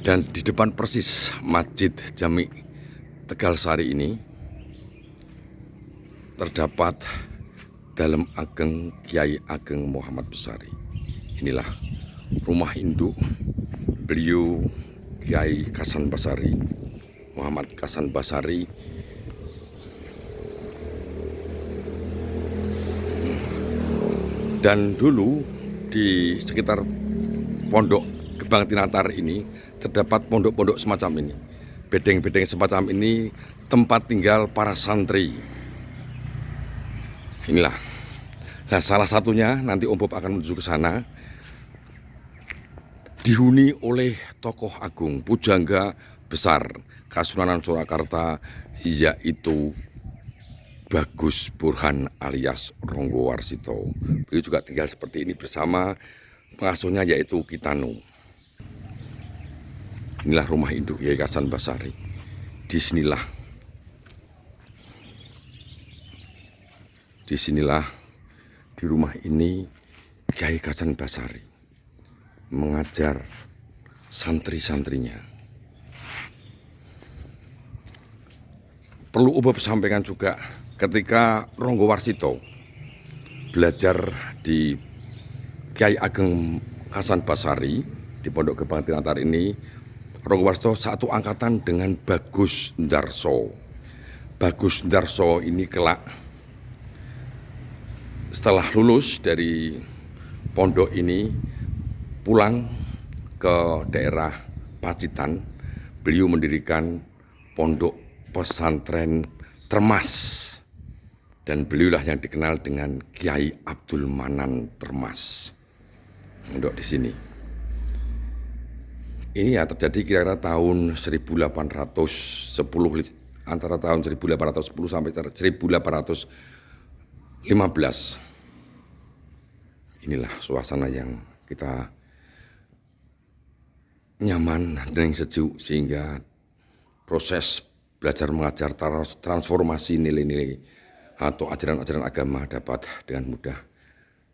Dan di depan persis Masjid Jami Tegal Sari ini terdapat Dalem Ageng Kiai Ageng Muhammad Besari. Inilah rumah induk beliau Kiai Hasan Basari, Muhammad Hasan Basari. Dan dulu di sekitar Pondok Gebang Tinatar ini terdapat pondok-pondok semacam ini, bedeng-bedeng semacam ini, tempat tinggal para santri. Inilah. Nah, salah satunya nanti Om Bob akan menuju ke sana, dihuni oleh tokoh agung pujangga besar Kasunanan Surakarta, yaitu Bagus Burhan alias Ronggo Warsito. Beliau juga tinggal seperti ini bersama pengasuhnya yaitu Kitanu. Inilah rumah induk Kiai Hasan Basari. Disinilah di rumah ini Kiai Hasan Basari mengajar santri-santrinya. Perlu Bob sampaikan juga, ketika Ronggo Warsito belajar di Kiai Ageng Hasan Basari di Pondok Gebang Tinatar ini, Ronggo Warsito satu angkatan dengan Bagus Ndarso. Bagus Ndarso ini kelak setelah lulus dari pondok ini pulang ke daerah Pacitan, beliau mendirikan pondok pesantren Termas, dan beliaulah yang dikenal dengan Kiai Abdul Manan Termas. Pondok di sini. Ini ya terjadi kira-kira tahun 1810, antara tahun 1810 sampai 1815. Inilah suasana yang kita nyaman dan yang sejuk, sehingga proses belajar mengajar transformasi nilai-nilai atau ajaran-ajaran agama dapat dengan mudah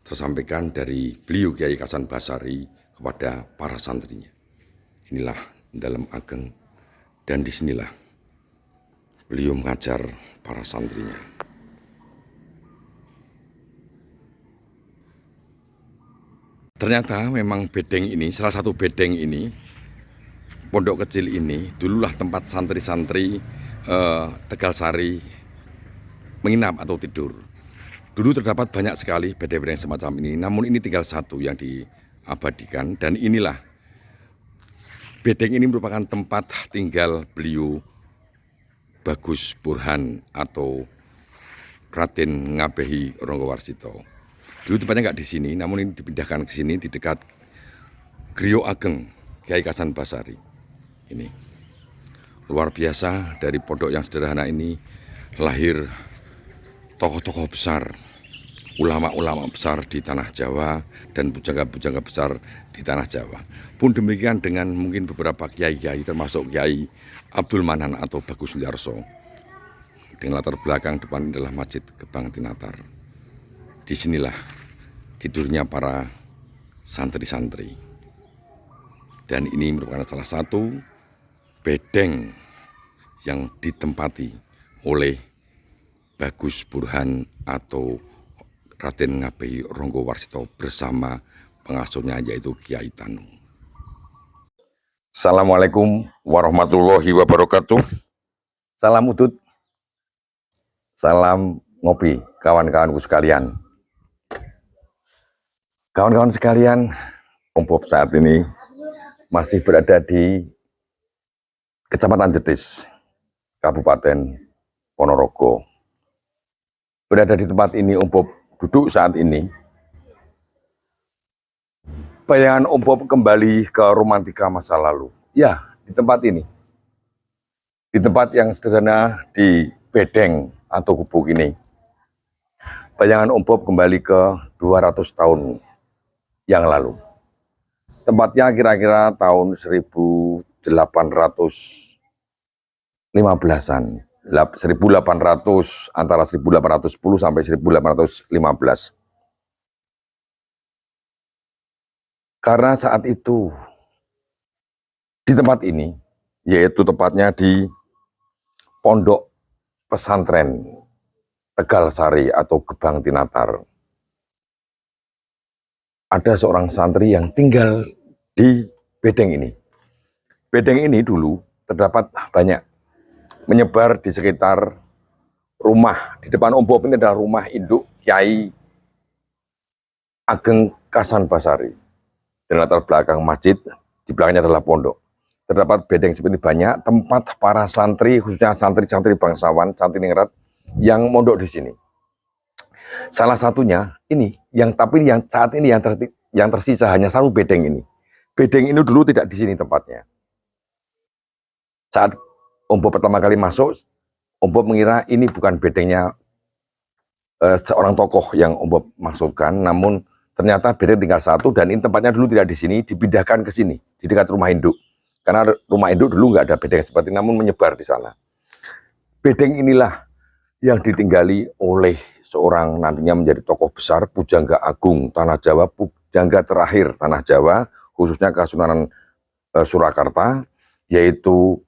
tersampaikan dari beliau Kiai Hasan Basari kepada para santrinya. Inilah Dalem Ageng, dan disinilah beliau mengajar para santrinya. Ternyata memang bedeng ini, salah satu bedeng ini, pondok kecil ini, dululah tempat santri-santri Tegal Sari menginap atau tidur. Dulu terdapat banyak sekali bedeng-bedeng semacam ini, namun ini tinggal satu yang diabadikan, dan inilah bedeng ini merupakan tempat tinggal beliau Bagus Burhan atau Raden Ngabehi Ronggo Warsito. Dulu tempatnya nggak di sini, namun ini dipindahkan ke sini di dekat Griyo Ageng Kiai Hasan Basari. Ini luar biasa, dari pondok yang sederhana ini lahir tokoh-tokoh besar, ulama-ulama besar di tanah Jawa dan pujangga-pujangga besar di tanah Jawa. Pun demikian dengan mungkin beberapa kiai-kiai, termasuk Kiai Abdul Manan atau Bagus Ndarso. Dengan latar belakang depan adalah Masjid Gebang Tinatar. Disinilah tidurnya para santri-santri. Dan ini merupakan salah satu bedeng yang ditempati oleh Bagus Burhan atau Raden Ngabehi Ronggo Warsito bersama pengasuhnya yaitu Kiai Tanu. Assalamualaikum warahmatullahi wabarakatuh. Salam udut, salam ngopi kawan-kawanku sekalian. Kawan-kawan sekalian, Om Bob saat ini masih berada di Kecamatan Jetis, Kabupaten Ponorogo. Berada di tempat ini Om Bob duduk saat ini, bayangan Om Bob kembali ke romantika masa lalu. Ya, di tempat ini. Di tempat yang sederhana di bedeng atau gubuk ini. Bayangan Om Bob kembali ke 200 tahun yang lalu. Tempatnya kira-kira tahun 1815-an. 1800, antara 1810 sampai 1815. Karena saat itu di tempat ini, yaitu tepatnya di Pondok Pesantren Tegal Sari atau Gebang Tinatar. Ada seorang santri yang tinggal di bedeng ini. Bedeng ini dulu terdapat banyak, menyebar di sekitar rumah. Di depan Om Bob ini adalah rumah induk Kiai Ageng Kasan Basari. Dan latar belakang masjid, di belakangnya adalah pondok. Terdapat bedeng seperti banyak tempat para santri, khususnya santri-santri bangsawan, santri ningrat yang mondok di sini. Salah satunya ini, tapi yang saat ini yang tersisa hanya satu bedeng ini. Bedeng ini dulu tidak di sini tempatnya. Saat Om Bob pertama kali masuk, Om Bob mengira ini bukan bedengnya seorang tokoh yang Om Bob maksudkan, namun ternyata bedeng tinggal satu dan ini tempatnya dulu tidak di sini, dipindahkan ke sini, di dekat rumah induk. Karena rumah induk dulu nggak ada bedeng seperti, namun menyebar di sana. Bedeng inilah yang ditinggali oleh seorang nantinya menjadi tokoh besar, Pujangga Agung Tanah Jawa, Pujangga terakhir Tanah Jawa, khususnya Kesultanan Surakarta, yaitu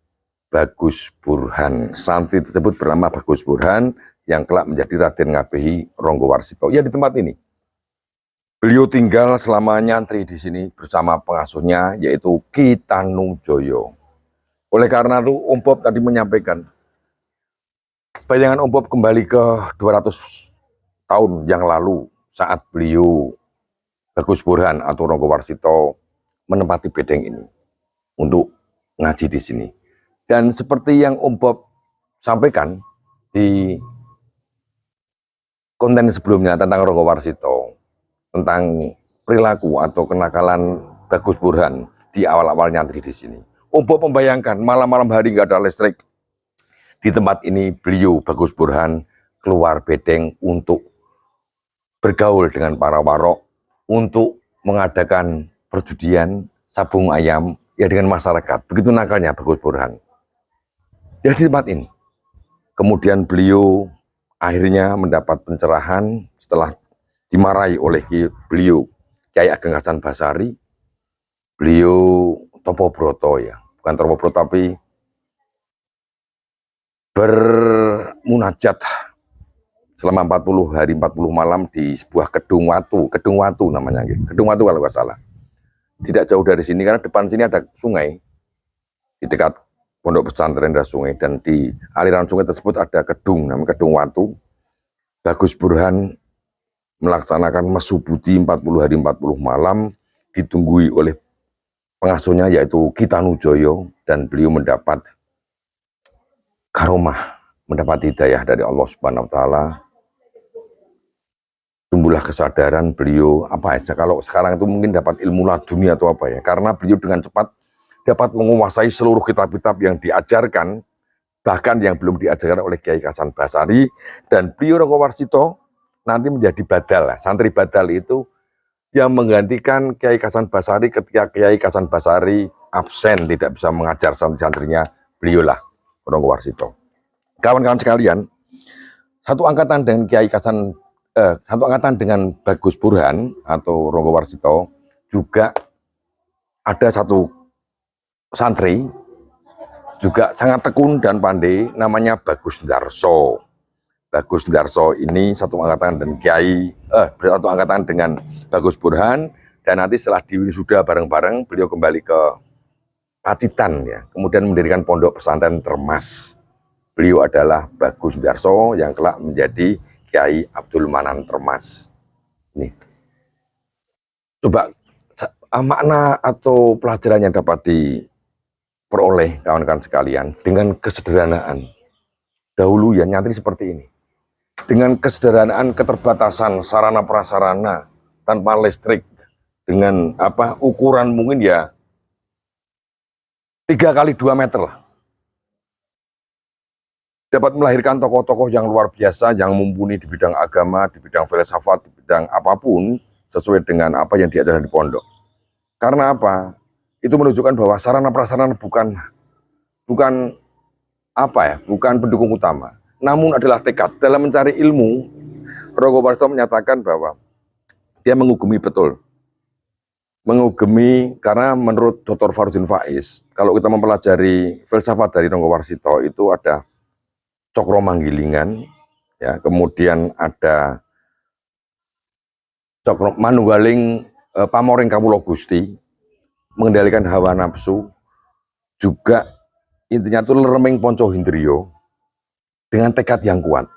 Bagus Burhan. Santri tersebut bernama Bagus Burhan, yang kelak menjadi Raden Ngabehi Ronggowarsito. Ya, di tempat ini beliau tinggal selama nyantri di sini bersama pengasuhnya, yaitu Ki Tanujoyo. Oleh karena itu, Om Bob tadi menyampaikan, bayangan Om Bob kembali ke 200 tahun yang lalu saat beliau Bagus Burhan atau Ronggowarsito menempati bedeng ini untuk ngaji di sini. Dan seperti yang Om Bob sampaikan di konten sebelumnya tentang Ronggowarsito, tentang perilaku atau kenakalan Bagus Burhan di awal-awal nyantri di sini. Om Bob membayangkan malam-malam hari nggak ada listrik. Di tempat ini beliau Bagus Burhan keluar bedeng untuk bergaul dengan para warok, untuk mengadakan perjudian sabung ayam ya dengan masyarakat. Begitu nakalnya Bagus Burhan. Ya, di tempat ini. Kemudian beliau akhirnya mendapat pencerahan setelah dimarahi oleh beliau Kiai Ageng Hasan Basari. Beliau Topo Broto, ya, bukan Topo Broto tapi bermunajat selama 40 hari 40 malam di sebuah Kedung Watu namanya, Kedung Watu kalau nggak salah. Tidak jauh dari sini karena depan sini ada sungai, di dekat pondok pesantren ada sungai, dan di aliran sungai tersebut ada kedung namanya Kedung Watu. Bagus Burhan melaksanakan mesubudi 40 hari 40 malam, ditunggui oleh pengasuhnya yaitu Ki Tanujoyo, dan beliau mendapat karomah, mendapat hidayah dari Allah Subhanahu wa taala. Tumbuhlah kesadaran beliau, apa ya, kalau sekarang itu mungkin dapat ilmu laduni atau apa ya, karena beliau dengan cepat dapat menguasai seluruh kitab-kitab yang diajarkan, bahkan yang belum diajarkan oleh Kiai Hasan Basari. Dan beliau Ronggowarsito nanti menjadi badal, santri badal itu yang menggantikan Kiai Hasan Basari ketika Kiai Hasan Basari absen, tidak bisa mengajar santri-santrinya, beliaulah Ronggowarsito. Kawan-kawan sekalian, satu angkatan dengan Kiai Hasan, satu angkatan dengan Bagus Burhan atau Ronggowarsito, juga ada satu santri juga sangat tekun dan pandai, namanya Bagus Ndarso. Bagus Ndarso ini satu angkatan dengan satu angkatan dengan Bagus Burhan, dan nanti setelah diwisuda bareng-bareng beliau kembali ke Pacitan, ya, kemudian mendirikan pondok pesantren Termas. Beliau adalah Bagus Ndarso yang kelak menjadi Kiai Abdul Manan Termas. Ini coba makna atau pelajaran yang dapat diperoleh kawan-kawan sekalian dengan kesederhanaan. Dahulu ya nyantri seperti ini, dengan kesederhanaan, keterbatasan sarana prasarana, tanpa listrik, dengan ukuran mungkin ya 3 kali 2 meter lah, dapat melahirkan tokoh-tokoh yang luar biasa, yang mumpuni di bidang agama, di bidang filsafat, di bidang apapun, sesuai dengan apa yang diajarkan di pondok. Karena apa? Itu menunjukkan bahwa sarana prasarana bukan pendukung utama, namun adalah tekad dalam mencari ilmu. Ronggowarsito menyatakan bahwa dia mengugemi betul mengugemi, karena menurut Dr. Farudin Faiz, kalau kita mempelajari filsafat dari Ronggo Warsito itu ada cokro manggilingan, ya, kemudian ada cokro manunggaling pamoring kawula Gusti, mengendalikan hawa nafsu, juga intinya itu lereming ponco hindriyo dengan tekad yang kuat.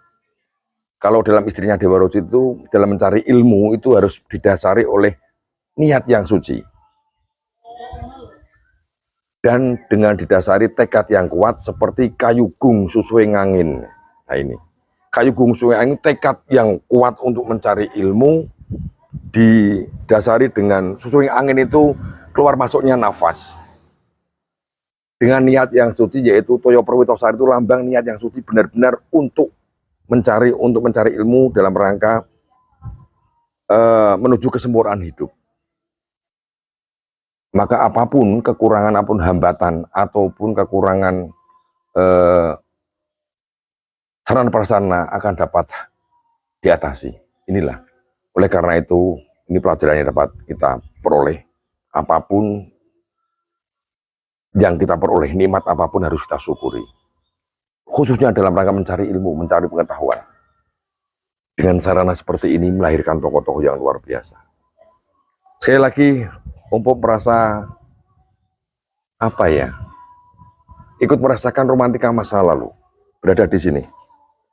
Kalau dalam istrinya Dewa Roci itu dalam mencari ilmu itu harus didasari oleh niat yang suci dan dengan didasari tekad yang kuat seperti kayu gung susue ngangin. Nah ini kayu gung susue angin, tekad yang kuat untuk mencari ilmu didasari dengan susue angin itu keluar masuknya nafas dengan niat yang suci, yaitu Toyo Perwitosari itu lambang niat yang suci benar-benar untuk mencari ilmu dalam rangka menuju kesempurnaan hidup. Maka apapun kekurangan, apapun hambatan ataupun kekurangan sarana prasarana akan dapat diatasi. Inilah, oleh karena itu ini pelajaran yang dapat kita peroleh. Apapun yang kita peroleh, nikmat apapun harus kita syukuri, khususnya dalam rangka mencari ilmu, mencari pengetahuan. Dengan sarana seperti ini melahirkan tokoh-tokoh yang luar biasa. Sekali lagi, Om Pop merasa apa ya? Ikut merasakan romantika masa lalu berada di sini.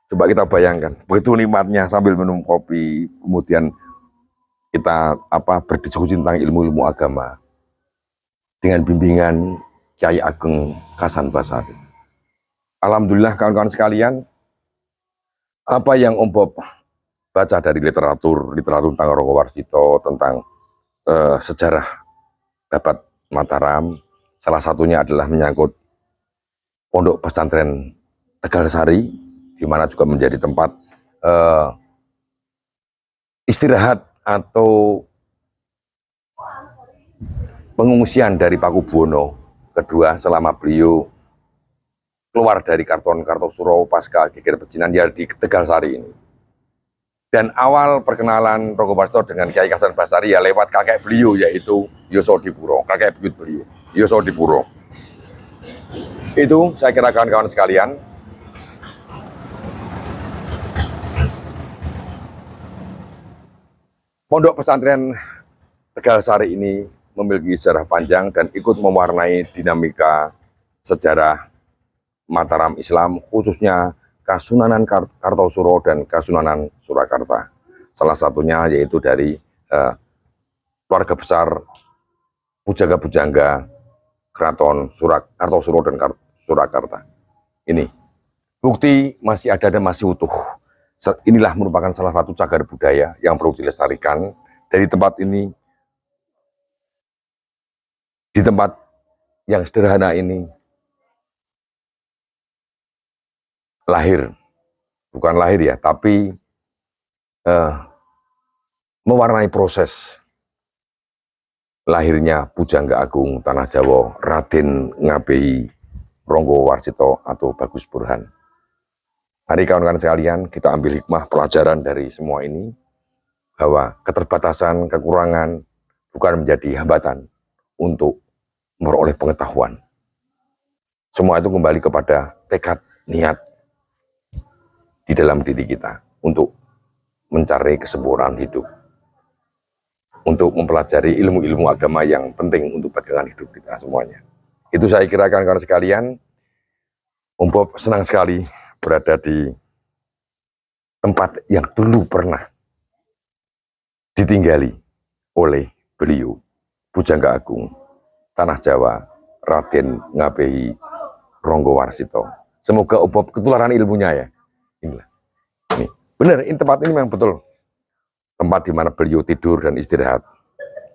Coba kita bayangkan, begitu nikmatnya sambil minum kopi, kemudian kita berdiskusi tentang ilmu-ilmu agama dengan bimbingan Kyai Ageng Kasan Basari. Alhamdulillah kawan-kawan sekalian, apa yang Om Pop baca dari literatur tentang Ronggo Warsito, tentang sejarah Babat Mataram, salah satunya adalah menyangkut pondok pesantren Tegal Sari, di mana juga menjadi tempat istirahat atau pengungsian dari Pakubuwono kedua selama beliau keluar dari Karton Kartosuro pasca geger pecinan dia di Tegal Sari ini. Dan awal perkenalan Ronggo Warsito dengan Kyai Kasan Basari ya lewat kakek beliau, yaitu Yosodipuro, kakek buyut beliau, Yosodipuro. Itu saya kira kawan-kawan sekalian. Pondok pesantren Tegal Sari ini memiliki sejarah panjang dan ikut mewarnai dinamika sejarah Mataram Islam, khususnya Kasunanan Kartosuro dan Kasunanan Surakarta. Salah satunya yaitu dari keluarga besar pujangga-pujangga Keraton Kartosuro dan Surakarta. Ini bukti masih ada dan masih utuh. Inilah merupakan salah satu cagar budaya yang perlu dilestarikan. Dari tempat ini, di tempat yang sederhana ini, bukan lahir ya, tapi mewarnai proses lahirnya Pujangga Agung Tanah Jawa Raden Ngabehi Ronggo Warsito atau Bagus Burhan. Mari kawan-kawan sekalian, kita ambil hikmah pelajaran dari semua ini, bahwa keterbatasan, kekurangan bukan menjadi hambatan untuk memperoleh pengetahuan. Semua itu kembali kepada tekad, niat di dalam diri kita untuk mencari kesempurnaan hidup, untuk mempelajari ilmu-ilmu agama yang penting untuk pegangan hidup kita semuanya. Itu saya kira kawan-kawan sekalian. Om Pop senang sekali berada di tempat yang dulu pernah ditinggali oleh beliau, Pujangga Agung Tanah Jawa Raden Ngabehi Ronggo Warsito. Semoga Om Pop ketularan ilmunya ya. Inilah. Ini. Benar, ini tempat ini memang betul tempat di mana beliau tidur dan istirahat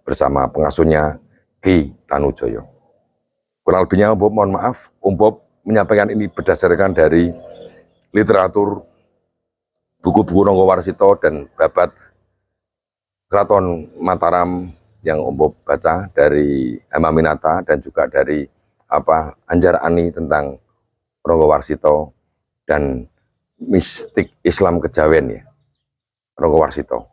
bersama pengasuhnya Ki Tanujoyo. Kurang lebihnya Om Pop mohon maaf, Om Pop menyampaikan ini berdasarkan dari literatur, buku-buku Ronggo Warsito dan babat Keraton Mataram yang Om Pop baca dari Hamaminata dan juga dari Anjar Ani tentang Ronggo Warsito dan mistik Islam kejawen ya, Ronggo Warsito,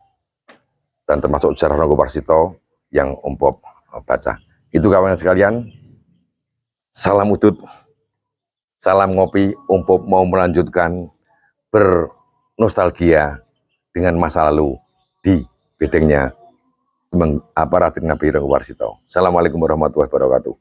dan termasuk sejarah Ronggo Warsito yang Om Pop baca. Itu kawan sekalian, salam udut, salam ngopi. Umpop mau melanjutkan bernostalgia dengan masa lalu di bedengnya Raden Ngabei Renggowarsita. Assalamualaikum warahmatullahi wabarakatuh.